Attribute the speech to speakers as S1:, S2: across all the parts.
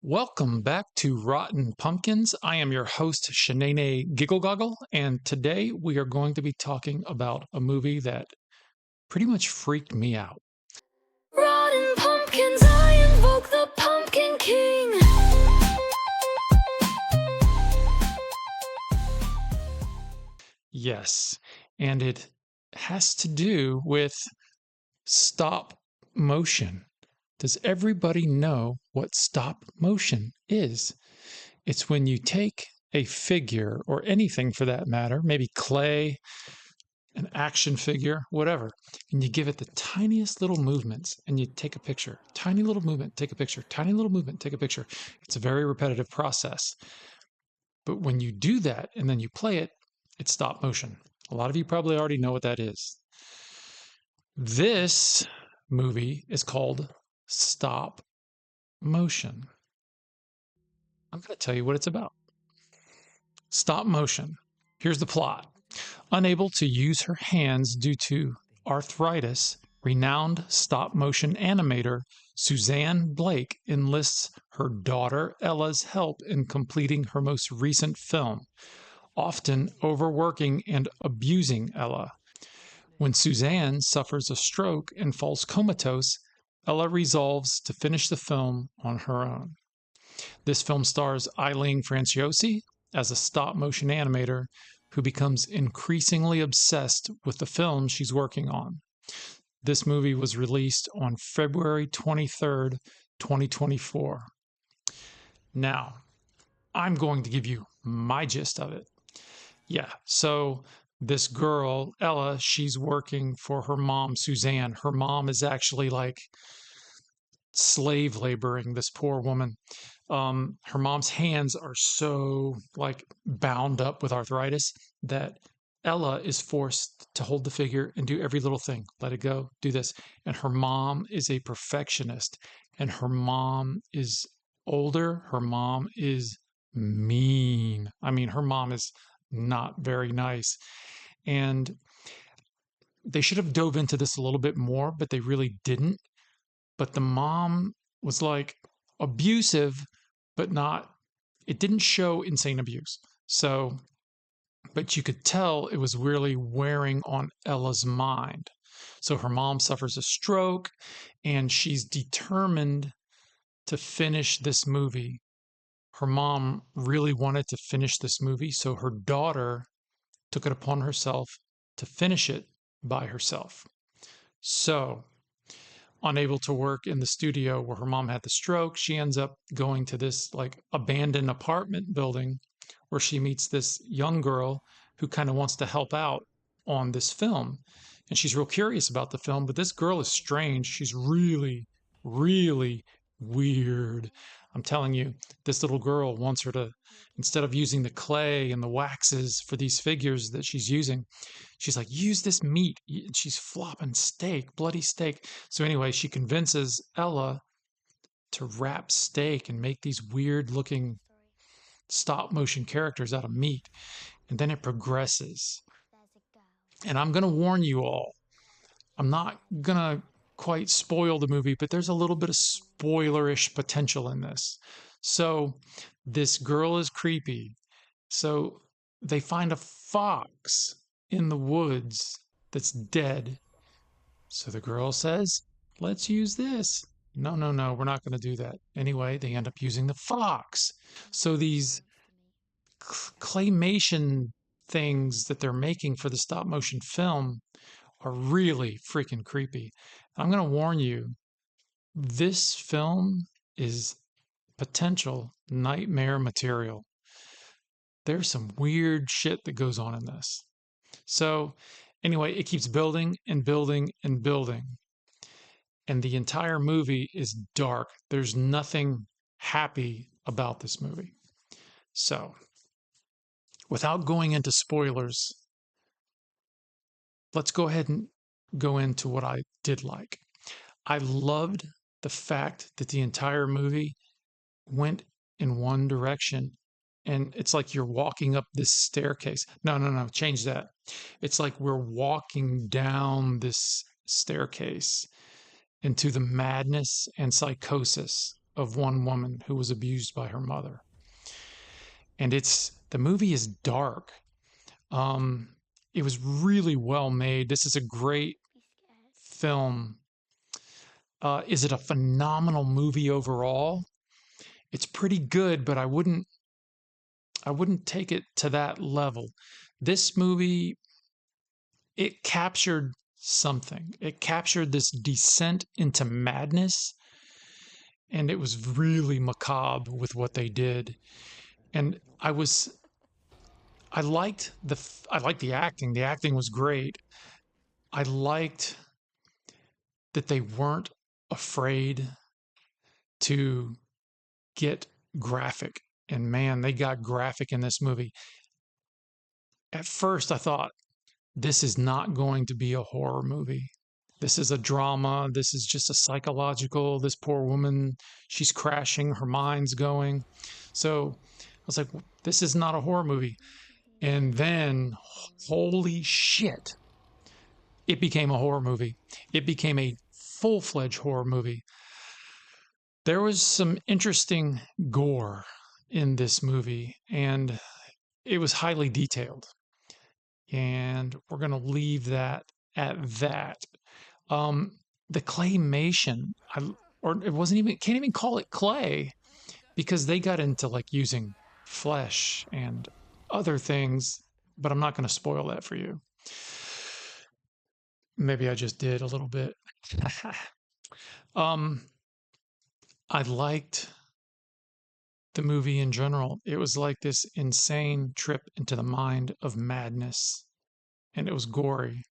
S1: Welcome back to Rotten Pumpkins. I am your host, Shanae Gigglegoggle, and today we are going to be talking about a movie that pretty much freaked me out.
S2: Rotten pumpkins, I invoke the Pumpkin King.
S1: Yes, and it has to do with stop motion. Does everybody know what stop motion is? It's when you take a figure, or anything for that matter, maybe clay, an action figure, whatever, and you give it the tiniest little movements and you take a picture. Tiny little movement, take a picture. Tiny little movement, take a picture. It's a very repetitive process. But when you do that and then you play it, it's stop motion. A lot of you probably already know what that is. This movie is called Stop Motion. I'm going to tell you what it's about. Stop motion. Here's the plot. Unable to use her hands due to arthritis, renowned stop-motion animator Suzanne Blake enlists her daughter Ella's help in completing her most recent film, often overworking and abusing Ella. When Suzanne suffers a stroke and falls comatose, Ella resolves to finish the film on her own. This film stars Eileen Franciosi as a stop-motion animator who becomes increasingly obsessed with the film she's working on. This movie was released on February 23rd, 2024. Now, I'm going to give you my gist of it. Yeah, so this girl, Ella, she's working for her mom, Suzanne. Her mom is actually like slave laboring this poor woman. Her mom's hands are so like bound up with arthritis that Ella is forced to hold the figure and do every little thing. Let it go, do this. And her mom is a perfectionist, and her mom is older. Her mom is mean. I mean, her mom is not very nice. And they should have dove into this a little bit more, but they really didn't. But the mom was like abusive, but not, it didn't show insane abuse. So, but you could tell it was really wearing on Ella's mind. So her mom suffers a stroke and she's determined to finish this movie. Her mom really wanted to finish this movie, so her daughter took it upon herself to finish it by herself. So, unable to work in the studio where her mom had the stroke, she ends up going to this like abandoned apartment building where she meets this young girl who kind of wants to help out on this film. And she's real curious about the film, but this girl is strange. She's really, really weird. I'm telling you, this little girl wants her to, instead of using the clay and the waxes for these figures that she's using, she's like, use this meat. And she's flopping steak, bloody steak. So anyway, she convinces Ella to wrap steak and make these weird looking stop motion characters out of meat. And then it progresses. And I'm going to warn you all, I'm not going to quite spoil the movie, but there's a little bit of spoilerish potential in this. So this girl is creepy. So they find a fox in the woods that's dead. So the girl says, let's use this. No, we're not going to do that. Anyway, they end up using the fox. So these claymation things that they're making for the stop motion film are really freaking creepy. I'm going to warn you, this film is potential nightmare material. There's some weird shit that goes on in this. So anyway, it keeps building and building and building. And the entire movie is dark. There's nothing happy about this movie. So, without going into spoilers, let's go ahead and go into what I did like. I loved the fact that the entire movie went in one direction. And it's like you're walking up this staircase. No, change that. It's like we're walking down this staircase into the madness and psychosis of one woman who was abused by her mother. And the movie is dark. Um, it was really well made. This is a great film. Is it a phenomenal movie overall? It's pretty good, but I wouldn't take it to that level. This movie, it captured something. It captured this descent into madness, and it was really macabre with what they did. And I liked the acting. The acting was great. I liked that they weren't afraid to get graphic. And man, they got graphic in this movie. At first, I thought, this is not going to be a horror movie. This is a drama. This is just a psychological. This poor woman, she's crashing. Her mind's going. So I was like, this is not a horror movie. And then, holy shit, it became a horror movie. It became a full-fledged horror movie. There was some interesting gore in this movie, and it was highly detailed. And we're going to leave that at that. The claymation, or it wasn't even, can't even call it clay, because they got into like using flesh and other things, but I'm not going to spoil that for you. Maybe I just did a little bit. I liked the movie in general. It was like this insane trip into the mind of madness, and it was gory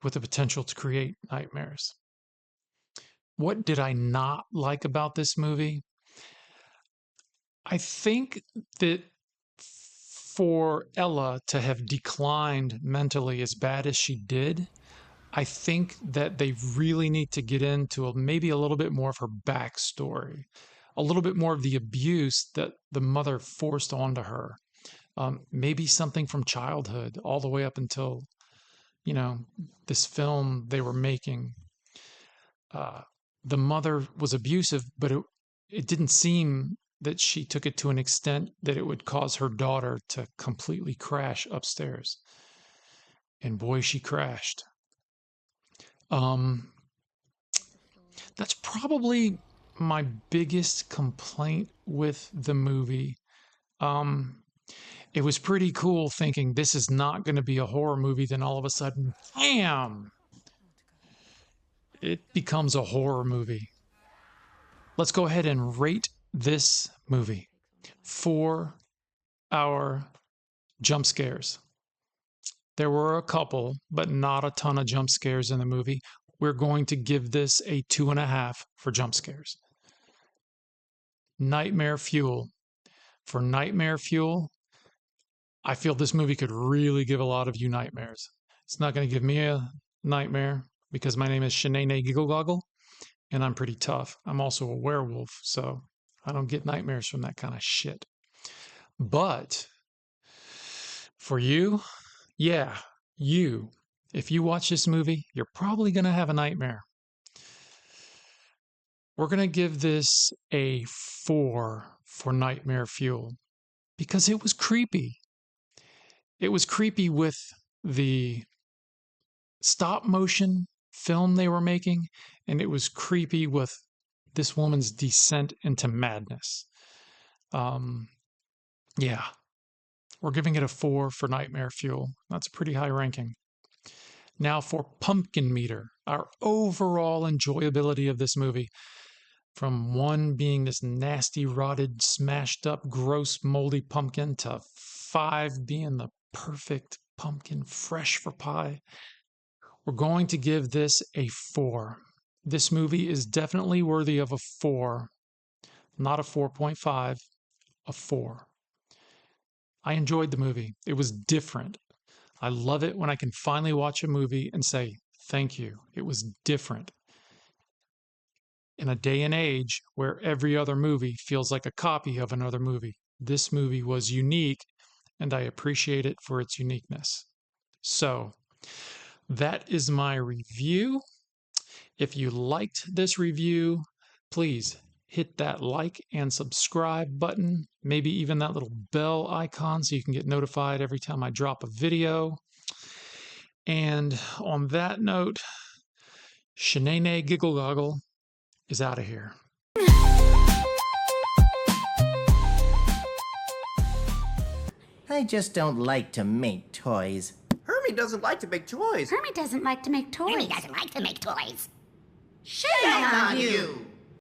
S1: with the potential to create nightmares. What did I not like about this movie? I think that for Ella to have declined mentally as bad as she did, I think that they really need to get into maybe a little bit more of her backstory, a little bit more of the abuse that the mother forced onto her. Maybe something from childhood all the way up until, this film they were making. The mother was abusive, but it didn't seem that she took it to an extent that it would cause her daughter to completely crash upstairs. And boy, she crashed. That's probably my biggest complaint with the movie. It was pretty cool thinking this is not going to be a horror movie, then all of a sudden, bam! It becomes a horror movie. Let's go ahead and rate this movie for our jump scares. There were a couple, but not a ton of jump scares in the movie. We're going to give this a 2.5 for jump scares. Nightmare fuel. For nightmare fuel, I feel this movie could really give a lot of you nightmares. It's not going to give me a nightmare because my name is Shanae Giggle Goggle, and I'm pretty tough. I'm also a werewolf, so I don't get nightmares from that kind of shit. But for you, yeah, if you watch this movie, you're probably going to have a nightmare. We're going to give this a 4 for nightmare fuel because it was creepy. It was creepy with the stop motion film they were making, and it was creepy with this woman's descent into madness. Yeah, we're giving it a 4 for nightmare fuel. That's a pretty high ranking. Now for pumpkin meter, our overall enjoyability of this movie. From 1 being this nasty, rotted, smashed up, gross, moldy pumpkin to 5 being the perfect pumpkin, fresh for pie. We're going to give this a 4. This movie is definitely worthy of a 4, not a 4.5, a 4. I enjoyed the movie. It was different. I love it when I can finally watch a movie and say, thank you. It was different. In a day and age where every other movie feels like a copy of another movie, this movie was unique, and I appreciate it for its uniqueness. So, that is my review. If you liked this review, please hit that like and subscribe button, maybe even that little bell icon so you can get notified every time I drop a video. And on that note, Shanae Giggle Goggle is out of here.
S3: I just don't like to make toys.
S4: Hermie doesn't like to make toys.
S5: Hermie doesn't like to make toys.
S6: Hermie doesn't like to make toys.
S4: Shame on you!